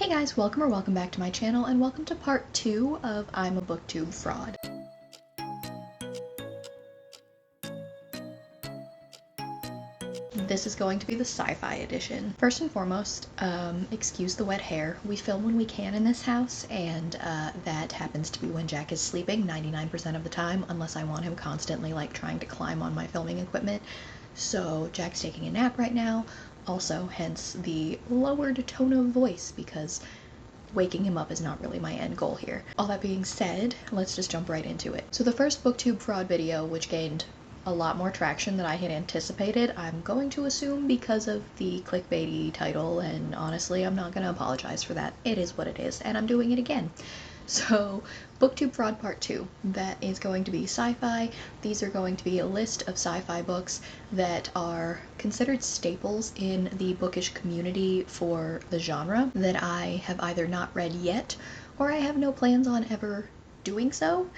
Hey guys, welcome or welcome back to my channel, and welcome to part 2 of I'm a Booktube Fraud. This is going to be the Sci-Fi edition. First and foremost, excuse the wet hair. We film when we can in this house, and that happens to be when Jack is sleeping 99% of the time, unless I want him constantly like trying to climb on my filming equipment. So Jack's taking a nap right now, also hence the lowered tone of voice, because waking him up is not really my end goal here. All that being said, let's just jump right into it. So the first Booktube fraud video, which gained a lot more traction than I had anticipated, I'm going to assume because of the clickbaity title, and honestly, I'm not going to apologize for that. It is what it is, and I'm doing it again. So, Booktube Fraud Part 2. That is going to be sci-fi. These are going to be a list of sci-fi books that are considered staples in the bookish community for the genre that I have either not read yet, or I have no plans on ever doing so.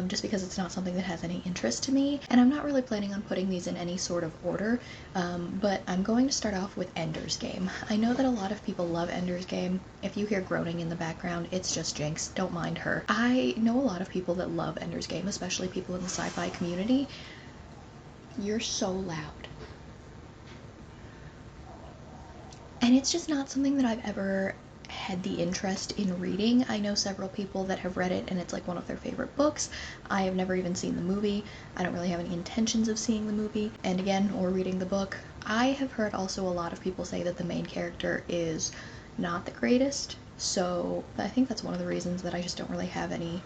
Just because it's not something that has any interest to me, and I'm not really planning on putting these in any sort of order, but I'm going to start off with Ender's Game. I know that a lot of people love Ender's Game. If you hear groaning in the background, it's just Jinx. Don't mind her. I know a lot of people that love Ender's Game, especially people in the sci-fi community. You're so loud. And it's just not something that I've ever had the interest in reading. I know several people that have read it and it's like one of their favorite books. I have never even seen the movie. I don't really have any intentions of seeing the movie, and again, or reading the book. I have heard also a lot of people say that the main character is not the greatest, so I think that's one of the reasons that I just don't really have any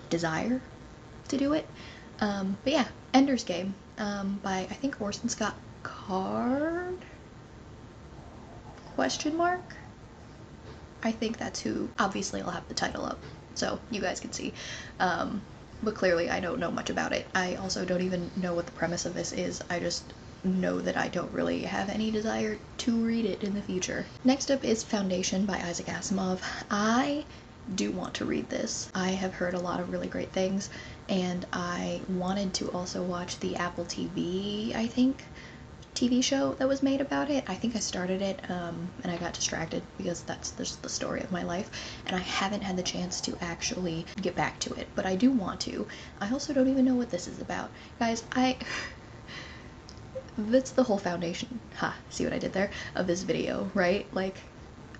desire to do it. But yeah, Ender's Game, by I think Orson Scott Card? Question mark? I think that's who. Obviously I'll have the title up so you guys can see, but clearly I don't know much about it. I also don't even know what the premise of this is. I just know that I don't really have any desire to read it in the future. Next up is Foundation by Isaac Asimov. I do want to read this. I have heard a lot of really great things, and I wanted to also watch the Apple TV, I think, TV show that was made about it. I think I started it, and I got distracted because that's just the story of my life, and I haven't had the chance to actually get back to it, but I do want to. I also don't even know what this is about. Guys, that's the whole foundation, see what I did there, of this video, right? Like,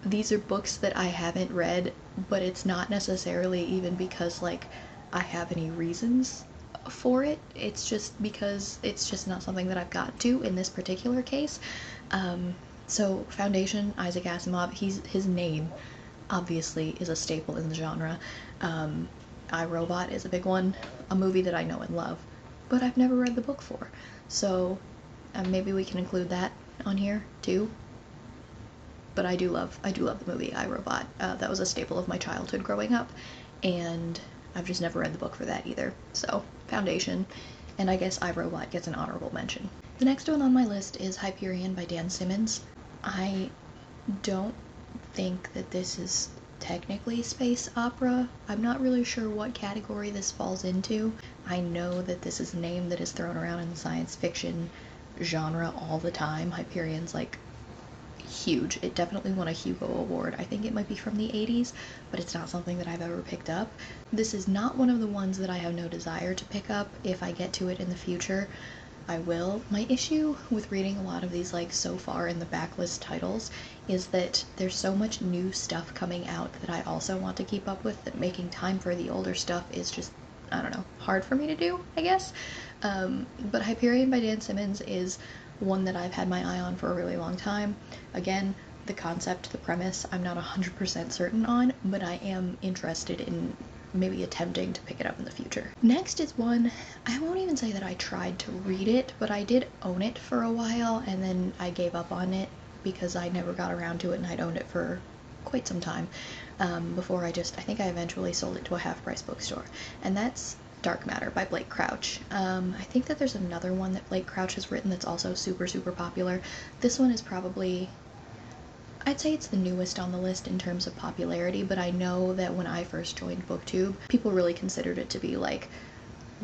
these are books that I haven't read, but it's not necessarily even because, like, I have any reasons for it. It's just because it's just not something that I've got to in this particular case. So Foundation, Isaac Asimov, his name obviously is a staple in the genre. I, Robot is a big one, a movie that I know and love, but I've never read the book for. So maybe we can include that on here too. But I do love the movie I, Robot. That was a staple of my childhood growing up, and I've just never read the book for that either. So, Foundation, and I guess I, Robot gets an honorable mention. The next one on my list is Hyperion by Dan Simmons. I don't think that this is technically space opera. I'm not really sure what category this falls into. I know that this is a name that is thrown around in the science fiction genre all the time. Hyperion's like huge. It definitely won a Hugo Award. I think it might be from the 80s, but it's not something that I've ever picked up. This is not one of the ones that I have no desire to pick up. If I get to it in the future, I will. My issue with reading a lot of these, like, so far in the backlist titles is that there's so much new stuff coming out that I also want to keep up with, that making time for the older stuff is just, I don't know, hard for me to do, I guess. But Hyperion by Dan Simmons is one that I've had my eye on for a really long time. Again, the concept, the premise, I'm not 100% certain on, but I am interested in maybe attempting to pick it up in the future. Next is one, I won't even say that I tried to read it, but I did own it for a while, and then I gave up on it because I never got around to it, and I'd owned it for quite some time before I think I eventually sold it to a half-price bookstore, and that's Dark Matter by Blake Crouch. I think that there's another one that Blake Crouch has written that's also super, super popular. This one is probably, I'd say it's the newest on the list in terms of popularity, but I know that when I first joined Booktube, people really considered it to be, like,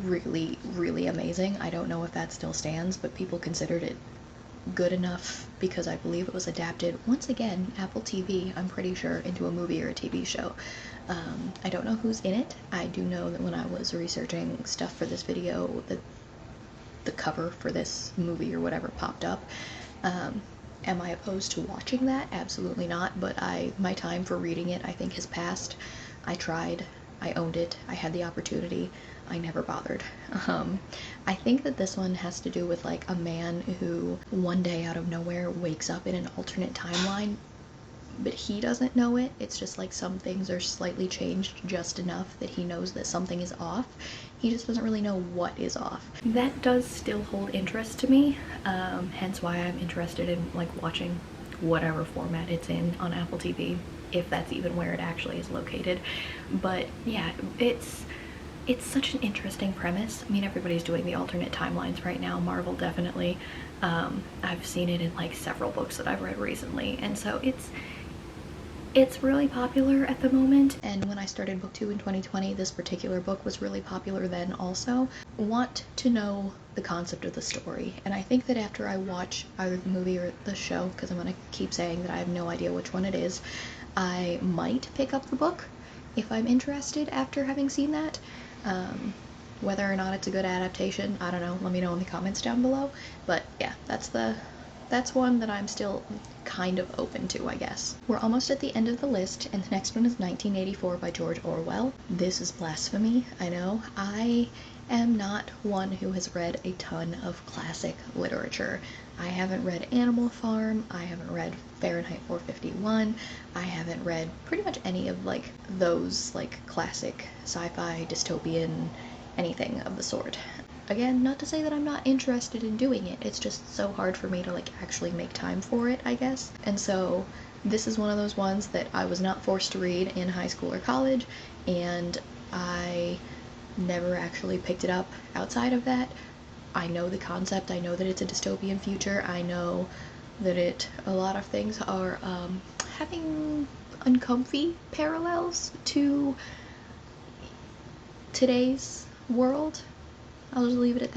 really, really amazing. I don't know if that still stands, but people considered it good enough because I believe it was adapted, once again, Apple TV, I'm pretty sure, into a movie or a TV show. I don't know who's in it. I do know that when I was researching stuff for this video, that the cover for this movie or whatever popped up. Am I opposed to watching that? Absolutely not, but my time for reading it, I think, has passed. I tried, I owned it, I had the opportunity, I never bothered. I think that this one has to do with like a man who one day out of nowhere wakes up in an alternate timeline, but he doesn't know it. It's just like some things are slightly changed just enough that he knows that something is off. He just doesn't really know what is off. That does still hold interest to me, hence why I'm interested in like watching whatever format it's in on Apple TV, if that's even where it actually is located. But yeah, it's such an interesting premise. I mean, everybody's doing the alternate timelines right now. Marvel definitely. I've seen it in like several books that I've read recently, and so it's really popular at the moment. And when I started Booktube in 2020, this particular book was really popular then also. Want to know the concept of the story, and I think that after I watch either the movie or the show, because I'm gonna keep saying that I have no idea which one it is, I might pick up the book if I'm interested after having seen that. Whether or not it's a good adaptation, I don't know. Let me know in the comments down below. But yeah, that's one that I'm still kind of open to, I guess. We're almost at the end of the list, and the next one is 1984 by George Orwell. This is blasphemy, I know. I am not one who has read a ton of classic literature. I haven't read Animal Farm, I haven't read Fahrenheit 451, I haven't read pretty much any of like those like classic sci-fi, dystopian, anything of the sort. Again, not to say that I'm not interested in doing it, it's just so hard for me to like actually make time for it, I guess. And so this is one of those ones that I was not forced to read in high school or college, and I never actually picked it up outside of that. I know the concept, I know that it's a dystopian future, I know that a lot of things are having uncomfy parallels to today's world. I'll just leave it at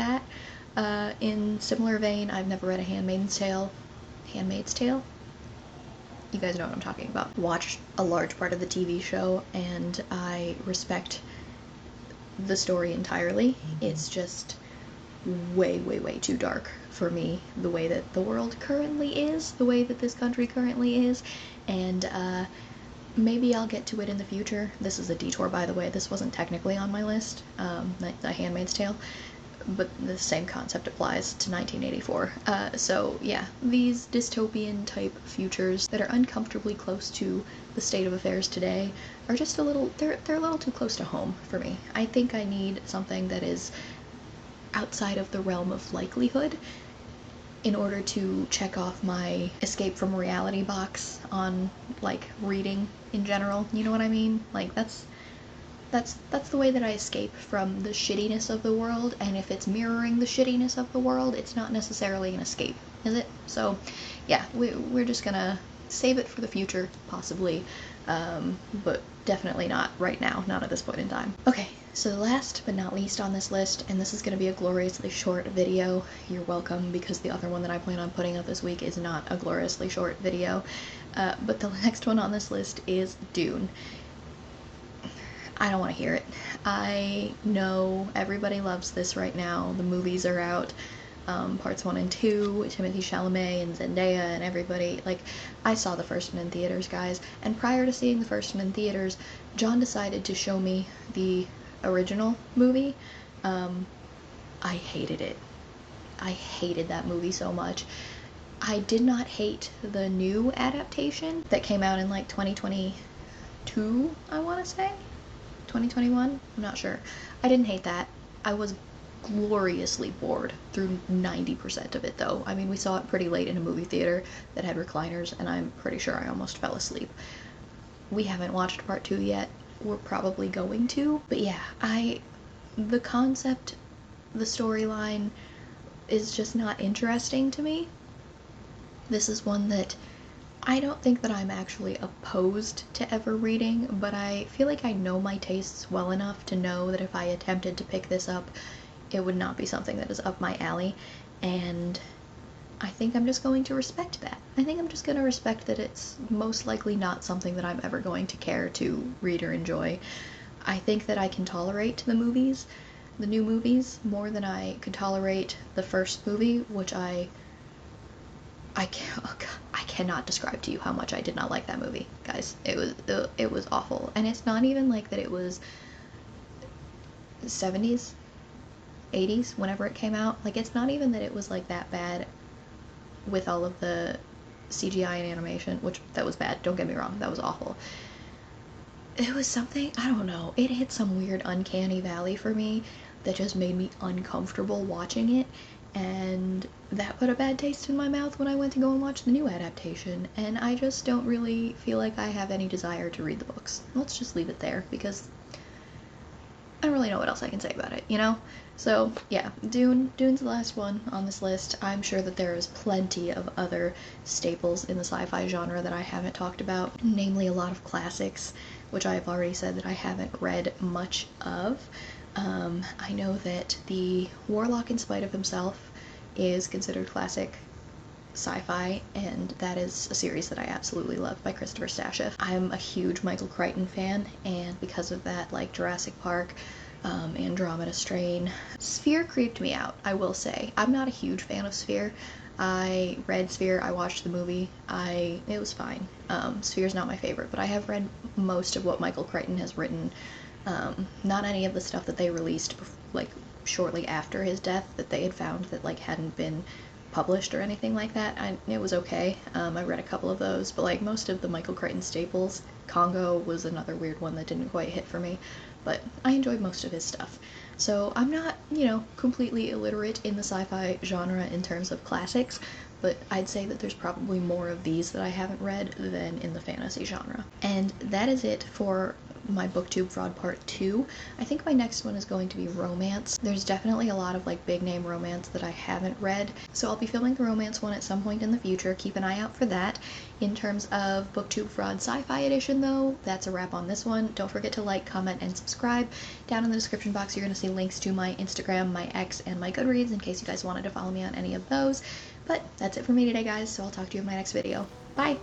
that. In similar vein, I've never read A Handmaid's Tale. Handmaid's Tale? You guys know what I'm talking about. Watched a large part of the TV show, and I respect the story entirely. It's just way, way, way too dark for me, the way that the world currently is, the way that this country currently is, and maybe I'll get to it in the future. This is a detour, by the way. This wasn't technically on my list, The Handmaid's Tale, but the same concept applies to 1984. So yeah, these dystopian type futures that are uncomfortably close to the state of affairs today are just a little, they're a little too close to home for me. I think I need something that is outside of the realm of likelihood in order to check off my escape from reality box on like reading in general. You know what I mean? Like that's the way that I escape from the shittiness of the world, and if it's mirroring the shittiness of the world, it's not necessarily an escape, is it? So yeah, we're just gonna save it for the future, possibly, but definitely not right now, not at this point in time. Okay, so last but not least on this list, and this is gonna be a gloriously short video, you're welcome, because the other one that I plan on putting up this week is not a gloriously short video, but the next one on this list is Dune. I don't want to hear it. I know everybody loves this right now. The movies are out, parts 1 and 2, Timothée Chalamet and Zendaya and everybody. Like, I saw the first one in theaters, guys, and prior to seeing the first one in theaters, John decided to show me the original movie. I hated it. I hated that movie so much. I did not hate the new adaptation that came out in like 2022, I want to say. 2021? I'm not sure. I didn't hate that. I was gloriously bored through 90% of it though. I mean, we saw it pretty late in a movie theater that had recliners, and I'm pretty sure I almost fell asleep. We haven't watched part 2 yet. We're probably going to, but yeah, the concept, the storyline is just not interesting to me. This is one that I don't think that I'm actually opposed to ever reading, but I feel like I know my tastes well enough to know that if I attempted to pick this up, it would not be something that is up my alley, and I think I'm just going to respect that. I think I'm just going to respect that it's most likely not something that I'm ever going to care to read or enjoy. I think that I can tolerate the movies, the new movies, more than I could tolerate the first movie, which I can't, oh God, I cannot describe to you how much I did not like that movie, guys. It was awful, and it's not even like that. It was 70s, 80s, whenever it came out. Like, it's not even that it was like that bad with all of the CGI and animation, which that was bad. Don't get me wrong, that was awful. It was something, I don't know. It hit some weird uncanny valley for me that just made me uncomfortable watching it, and that put a bad taste in my mouth when I went to go and watch the new adaptation, and I just don't really feel like I have any desire to read the books. Let's just leave it there, because I don't really know what else I can say about it, you know? So, yeah, Dune's the last one on this list. I'm sure that there is plenty of other staples in the sci-fi genre that I haven't talked about, namely a lot of classics, which I have already said that I haven't read much of. I know that The Warlock in Spite of Himself is considered classic sci-fi, and that is a series that I absolutely love by Christopher Stasheff. I'm a huge Michael Crichton fan, and because of that, like Jurassic Park, Andromeda Strain. Sphere creeped me out, I will say. I'm not a huge fan of Sphere. I read Sphere, I watched the movie, it was fine. Sphere's not my favorite, but I have read most of what Michael Crichton has written. Not any of the stuff that they released, like, shortly after his death, that they had found that, like, hadn't been published or anything like that. It was okay. I read a couple of those, but like most of the Michael Crichton staples, Congo was another weird one that didn't quite hit for me, but I enjoyed most of his stuff. So I'm not, you know, completely illiterate in the sci-fi genre in terms of classics, but I'd say that there's probably more of these that I haven't read than in the fantasy genre. And that is it for my Booktube fraud part 2. I think my next one is going to be romance. There's definitely a lot of like big name romance that I haven't read, so I'll be filming the romance one at some point in the future. Keep an eye out for that. In terms of Booktube fraud sci-fi edition though, that's a wrap on this one. Don't forget to like, comment, and subscribe. Down in the description box you're going to see links to my Instagram, my X, and my Goodreads in case you guys wanted to follow me on any of those. But that's it for me today, guys, so I'll talk to you in my next video. Bye!